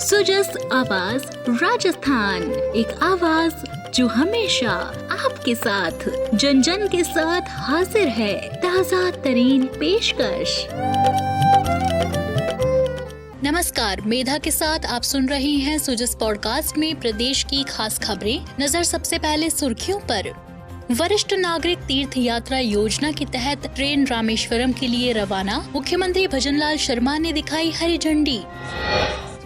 सुजस आवाज राजस्थान, एक आवाज जो हमेशा आपके साथ, जन जन के साथ हाजिर है। ताज़ा तरीन पेशकश। नमस्कार, मेधा के साथ आप सुन रहे हैं सुजस पॉडकास्ट में प्रदेश की खास खबरें। नजर सबसे पहले सुर्खियों पर। वरिष्ठ नागरिक तीर्थ यात्रा योजना के तहत ट्रेन रामेश्वरम के लिए रवाना, मुख्यमंत्री भजनलाल शर्मा ने दिखाई हरी झंडी।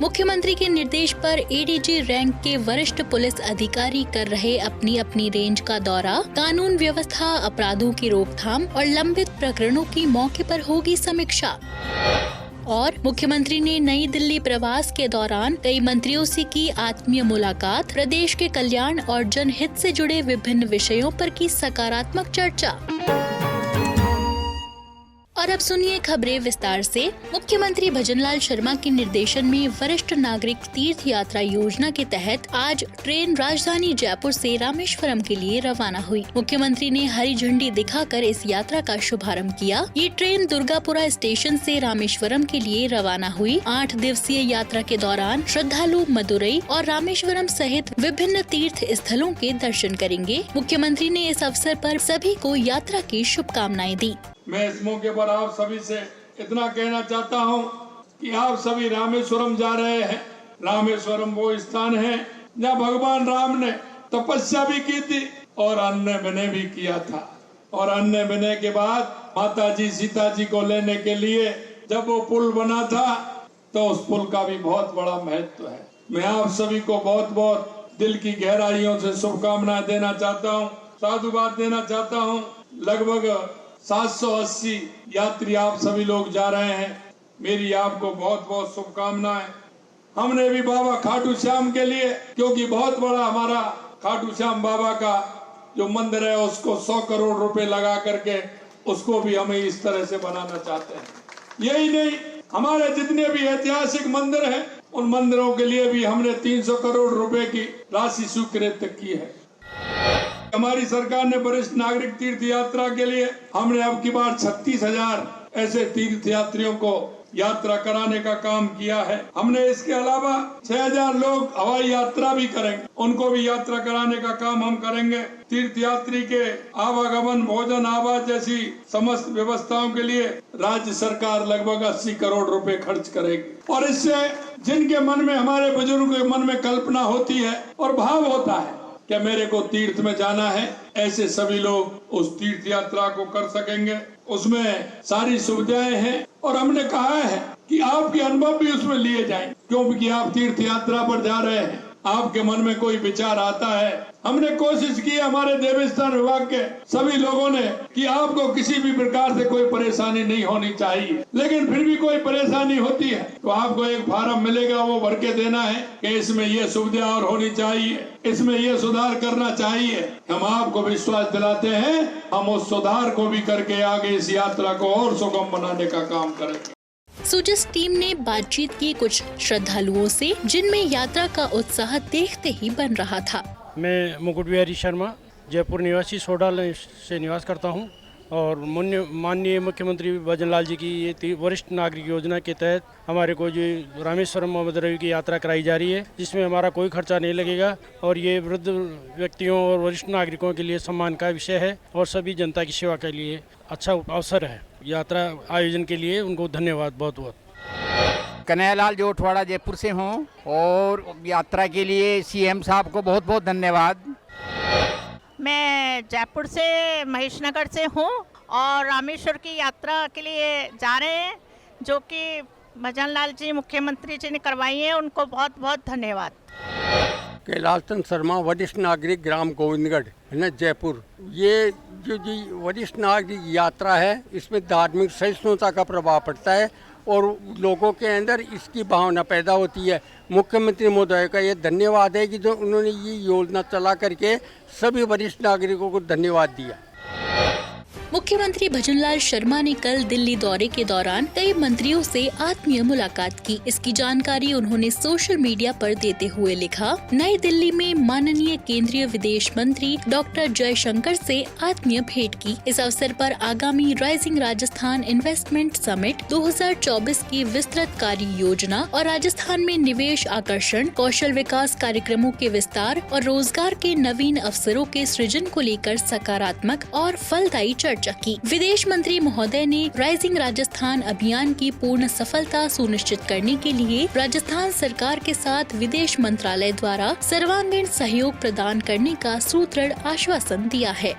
मुख्यमंत्री के निर्देश पर एडीजी रैंक के वरिष्ठ पुलिस अधिकारी कर रहे अपनी अपनी रेंज का दौरा। कानून व्यवस्था, अपराधों की रोकथाम और लंबित प्रकरणों की मौके पर होगी समीक्षा। और मुख्यमंत्री ने नई दिल्ली प्रवास के दौरान कई मंत्रियों से की आत्मीय मुलाकात। प्रदेश के कल्याण और जनहित से जुड़े विभिन्न विषयों पर की सकारात्मक चर्चा। और अब सुनिए खबरें विस्तार से। मुख्यमंत्री भजनलाल शर्मा के निर्देशन में वरिष्ठ नागरिक तीर्थ यात्रा योजना के तहत आज ट्रेन राजधानी जयपुर से रामेश्वरम के लिए रवाना हुई। मुख्यमंत्री ने हरी झंडी दिखाकर इस यात्रा का शुभारंभ किया। ये ट्रेन दुर्गापुरा स्टेशन से रामेश्वरम के लिए रवाना हुई। 8 दिवसीय यात्रा के दौरान श्रद्धालु मदुरई और रामेश्वरम सहित विभिन्न तीर्थ स्थलों के दर्शन करेंगे। मुख्यमंत्री ने इस अवसर पर सभी को यात्रा की शुभकामनाएं दी। मैं इस मौके पर आप सभी से इतना कहना चाहता हूं कि आप सभी रामेश्वरम जा रहे हैं। रामेश्वरम वो स्थान है जहां भगवान राम ने तपस्या भी की थी और अन्न विनय भी किया था। और अन्न विनय के बाद माता जी सीता जी को लेने के लिए जब वो पुल बना था तो उस पुल का भी बहुत बड़ा महत्व है। मैं आप सभी को बहुत बहुत दिल की गहराइयों से शुभकामनाएं देना चाहता हूँ, साधुवाद देना चाहता हूँ। लगभग 780 यात्री आप सभी लोग जा रहे हैं। मेरी आपको बहुत बहुत शुभकामनाएं। हमने भी बाबा खाटू श्याम के लिए, क्योंकि बहुत बड़ा हमारा खाटू श्याम बाबा का जो मंदिर है उसको 100 करोड़ रुपए लगा करके उसको भी हमें इस तरह से बनाना चाहते हैं। यही नहीं, हमारे जितने भी ऐतिहासिक मंदिर हैं उन मंदिरों के लिए भी हमने 300 करोड़ रुपए की राशि स्वीकृत की है। हमारी सरकार ने वरिष्ठ नागरिक तीर्थ यात्रा के लिए हमने अब की बार 36,000 ऐसे तीर्थ यात्रियों को यात्रा कराने का काम किया है। हमने इसके अलावा 6,000 लोग हवाई यात्रा भी करेंगे, उनको भी यात्रा कराने का काम हम करेंगे। तीर्थ यात्री के आवागमन, भोजन, आवास जैसी समस्त व्यवस्थाओं के लिए राज्य सरकार लगभग 80 करोड़ रुपए खर्च करेगी। और इससे जिनके मन में, हमारे बुजुर्गों के मन में कल्पना होती है और भाव होता है क्या मेरे को तीर्थ में जाना है, ऐसे सभी लोग उस तीर्थ यात्रा को कर सकेंगे। उसमें सारी सुविधाएं हैं और हमने कहा है कि आपके अनुभव भी उसमें लिए जाएं, क्योंकि आप तीर्थ यात्रा पर जा रहे हैं। आपके मन में कोई विचार आता है, हमने कोशिश की हमारे देवस्थान विभाग के सभी लोगों ने कि आपको किसी भी प्रकार से कोई परेशानी नहीं होनी चाहिए, लेकिन फिर भी कोई परेशानी होती है तो आपको एक फार्म मिलेगा, वो भर के देना है कि इसमें ये सुविधा और होनी चाहिए, इसमें ये सुधार करना चाहिए। हम आपको विश्वास दिलाते हैं, हम उस सुधार को भी करके आगे इस यात्रा को और सुगम बनाने का काम करेंगे। सुजस टीम ने बातचीत की कुछ श्रद्धालुओं से, जिनमें यात्रा का उत्साह देखते ही बन रहा था। मैं मुकुट बिहारी शर्मा, जयपुर निवासी, सोडाल से निवास करता हूं और माननीय मुख्यमंत्री भजनलाल जी की ये वरिष्ठ नागरिक योजना के तहत हमारे को जो रामेश्वरम और मदुरई की यात्रा कराई जा रही है, जिसमें हमारा कोई खर्चा नहीं लगेगा और ये वृद्ध व्यक्तियों और वरिष्ठ नागरिकों के लिए सम्मान का विषय है और सभी जनता की सेवा के लिए अच्छा अवसर है। यात्रा आयोजन के लिए उनको धन्यवाद बहुत बहुत। कन्हैयालाल जोटवाड़ा जयपुर से हूँ और यात्रा के लिए सीएम साहब को बहुत बहुत धन्यवाद। मैं जयपुर से, महेशनगर से हूँ और रामेश्वर की यात्रा के लिए जा रहे हैं, जो कि भजनलाल जी मुख्यमंत्री जी ने करवाई है, उनको बहुत बहुत धन्यवाद। कैलाश चंद शर्मा, वरिष्ठ नागरिक, ग्राम गोविंदगढ़, है ना, जयपुर। ये जो वरिष्ठ नागरिक यात्रा है, इसमें धार्मिक सहिष्णुता का प्रभाव पड़ता है और लोगों के अंदर इसकी भावना पैदा होती है। मुख्यमंत्री महोदय का ये धन्यवाद है कि जो उन्होंने ये योजना चला करके सभी वरिष्ठ नागरिकों को धन्यवाद दिया। मुख्यमंत्री भजनलाल शर्मा ने कल दिल्ली दौरे के दौरान कई मंत्रियों से आत्मीय मुलाकात की। इसकी जानकारी उन्होंने सोशल मीडिया पर देते हुए लिखा, नई दिल्ली में माननीय केंद्रीय विदेश मंत्री डॉक्टर जयशंकर से आत्मीय भेंट की। इस अवसर पर आगामी राइजिंग राजस्थान इन्वेस्टमेंट समिट 2024 की विस्तृत कार्य योजना और राजस्थान में निवेश आकर्षण, कौशल विकास कार्यक्रमों के विस्तार और रोजगार के नवीन अवसरों के सृजन को लेकर सकारात्मक और फलदायी चर्चा की। विदेश मंत्री महोदय ने राइजिंग राजस्थान अभियान की पूर्ण सफलता सुनिश्चित करने के लिए राजस्थान सरकार के साथ विदेश मंत्रालय द्वारा सर्वांगीण सहयोग प्रदान करने का सुदृढ़ आश्वासन दिया है।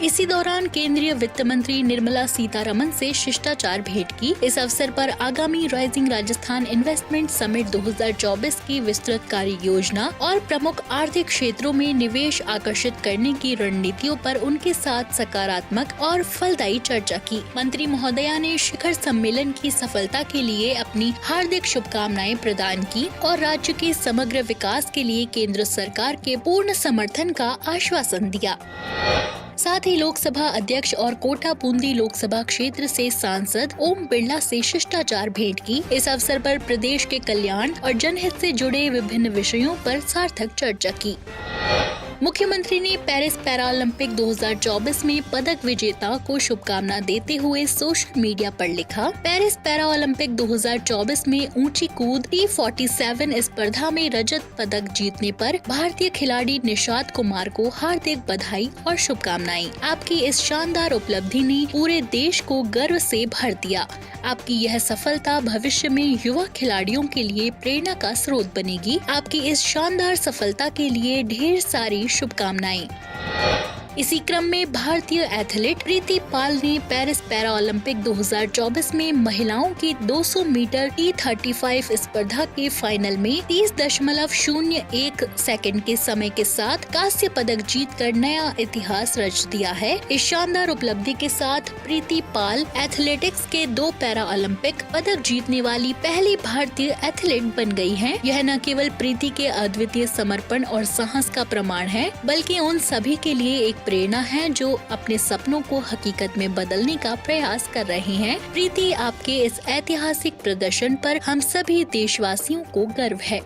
इसी दौरान केंद्रीय वित्त मंत्री निर्मला सीतारमन से शिष्टाचार भेंट की। इस अवसर पर आगामी राइजिंग राजस्थान इन्वेस्टमेंट समिट 2024 की विस्तृत कार्य योजना और प्रमुख आर्थिक क्षेत्रों में निवेश आकर्षित करने की रणनीतियों पर उनके साथ सकारात्मक और फलदायी चर्चा की। मंत्री महोदया ने शिखर सम्मेलन की सफलता के लिए अपनी हार्दिक शुभकामनाएं प्रदान की और राज्य के समग्र विकास के लिए केंद्र सरकार के पूर्ण समर्थन का आश्वासन दिया। साथ ही लोकसभा अध्यक्ष और कोटा बूंदी लोकसभा क्षेत्र से सांसद ओम बिरला से शिष्टाचार भेंट की। इस अवसर पर प्रदेश के कल्याण और जनहित से जुड़े विभिन्न विषयों पर सार्थक चर्चा की। मुख्यमंत्री ने पेरिस पैरालंपिक 2024 में पदक विजेता को शुभकामना देते हुए सोशल मीडिया पर लिखा, पेरिस पैरालंपिक 2024 में ऊंची कूद T47 स्पर्धा में रजत पदक जीतने पर भारतीय खिलाड़ी निशात कुमार को हार्दिक बधाई और शुभकामनाएं। आपकी इस शानदार उपलब्धि ने पूरे देश को गर्व से भर दिया। आपकी यह सफलता भविष्य में युवा खिलाड़ियों के लिए प्रेरणा का स्रोत बनेगी। आपकी इस शानदार सफलता के लिए ढेर सारी शुभकामनाएं। इसी क्रम में भारतीय एथलीट प्रीति पाल ने पेरिस पैरालंपिक 2024 में महिलाओं की 200 मीटर T35 स्पर्धा के फाइनल में 30.01 सेकंड के समय के साथ कांस्य पदक जीतकर नया इतिहास रच दिया है। इस शानदार उपलब्धि के साथ प्रीति पाल एथलेटिक्स के 2 पैरालंपिक पदक जीतने वाली पहली भारतीय एथलीट बन गई हैं। यह न केवल प्रीति के अद्वितीय समर्पण और साहस का प्रमाण है, बल्कि उन सभी के लिए एक प्रेरणा है जो अपने सपनों को हकीकत में बदलने का प्रयास कर रहे हैं। प्रीति, आपके इस ऐतिहासिक प्रदर्शन पर हम सभी देशवासियों को गर्व है।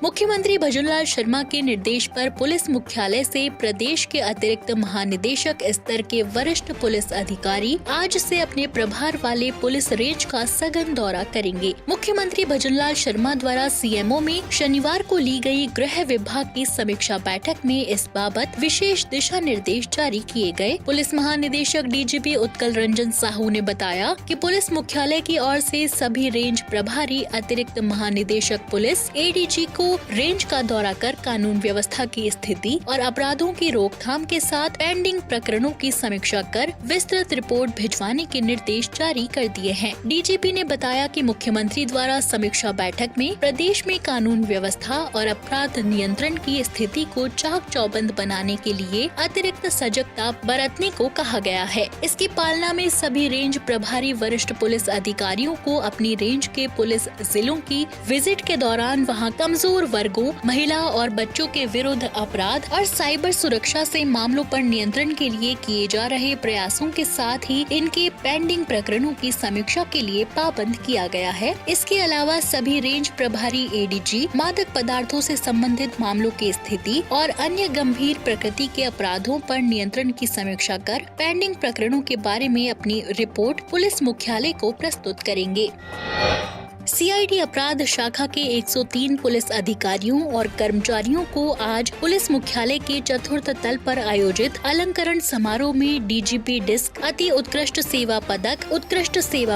मुख्यमंत्री भजनलाल शर्मा के निर्देश पर पुलिस मुख्यालय से प्रदेश के अतिरिक्त महानिदेशक स्तर के वरिष्ठ पुलिस अधिकारी आज से अपने प्रभार वाले पुलिस रेंज का सघन दौरा करेंगे। मुख्यमंत्री भजनलाल शर्मा द्वारा सीएमओ में शनिवार को ली गई गृह विभाग की समीक्षा बैठक में इस बाबत विशेष दिशा निर्देश जारी किए गए। पुलिस महानिदेशक डीजीपी उत्कल रंजन साहू ने बताया कि पुलिस मुख्यालय की ओर से सभी रेंज प्रभारी अतिरिक्त महानिदेशक पुलिस एडीजी को रेंज का दौरा कर कानून व्यवस्था की स्थिति और अपराधों की रोकथाम के साथ पेंडिंग प्रकरणों की समीक्षा कर विस्तृत रिपोर्ट भिजवाने के निर्देश जारी कर दिए हैं। डीजीपी ने बताया कि मुख्यमंत्री द्वारा समीक्षा बैठक में प्रदेश में कानून व्यवस्था और अपराध नियंत्रण की स्थिति को चाक चौबंद बनाने के लिए अतिरिक्त सजगता बरतने को कहा गया है। इसकी पालना में सभी रेंज प्रभारी वरिष्ठ पुलिस अधिकारियों को अपनी रेंज के पुलिस जिलों की विजिट के दौरान वहां कमजोर वर्गों, महिला और बच्चों के विरुद्ध अपराध और साइबर सुरक्षा से मामलों पर नियंत्रण के लिए किए जा रहे प्रयासों के साथ ही इनके पेंडिंग प्रकरणों की समीक्षा के लिए पाबंद किया गया है। इसके अलावा सभी रेंज प्रभारी एडीजी मादक पदार्थों से संबंधित मामलों की स्थिति और अन्य गंभीर प्रकृति के अपराधों पर नियंत्रण की समीक्षा कर पेंडिंग प्रकरणों के बारे में अपनी रिपोर्ट पुलिस मुख्यालय को प्रस्तुत करेंगे। सीआईडी अपराध शाखा के 103 पुलिस अधिकारियों और कर्मचारियों को आज पुलिस मुख्यालय के चतुर्थ तल पर आयोजित अलंकरण समारोह में डीजीपी डिस्क, अति उत्कृष्ट सेवा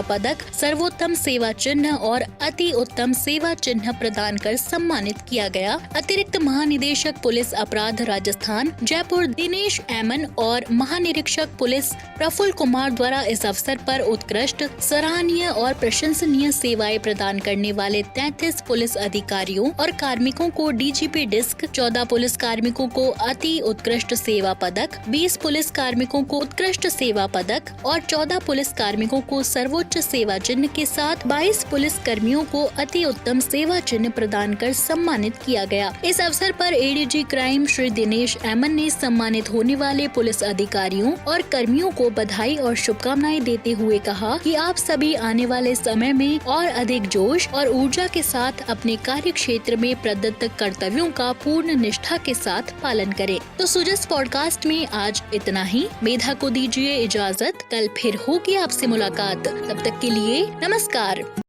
पदक, सर्वोत्तम सेवा चिन्ह और अति उत्तम सेवा चिन्ह प्रदान कर सम्मानित किया गया। अतिरिक्त महानिदेशक पुलिस अपराध राजस्थान जयपुर दिनेश एमन और महानिरीक्षक पुलिस प्रफुल्ल कुमार द्वारा इस अवसर पर उत्कृष्ट, सराहनीय और प्रशंसनीय सेवाएं प्रदान करने वाले 33 पुलिस अधिकारियों और कार्मिकों को डीजीपी डिस्क, 14 पुलिस कार्मिकों को अति उत्कृष्ट सेवा पदक, 20 पुलिस कार्मिकों को उत्कृष्ट सेवा पदक और 14 पुलिस कार्मिकों को सर्वोच्च सेवा चिन्ह के साथ 22 पुलिस कर्मियों को अति उत्तम सेवा चिन्ह प्रदान कर सम्मानित किया गया। इस अवसर पर एडीजी क्राइम श्री दिनेश एमन ने सम्मानित होने वाले पुलिस अधिकारियों और कर्मियों को बधाई और शुभकामनाएं देते हुए कहा कि आप सभी आने वाले समय में और अधिक जोश और ऊर्जा के साथ अपने कार्य क्षेत्र में प्रदत्त कर्तव्यों का पूर्ण निष्ठा के साथ पालन करें। तो सुजस पॉडकास्ट में आज इतना ही। मेधा को दीजिए इजाजत, कल फिर होगी आपसे मुलाकात। तब तक के लिए नमस्कार।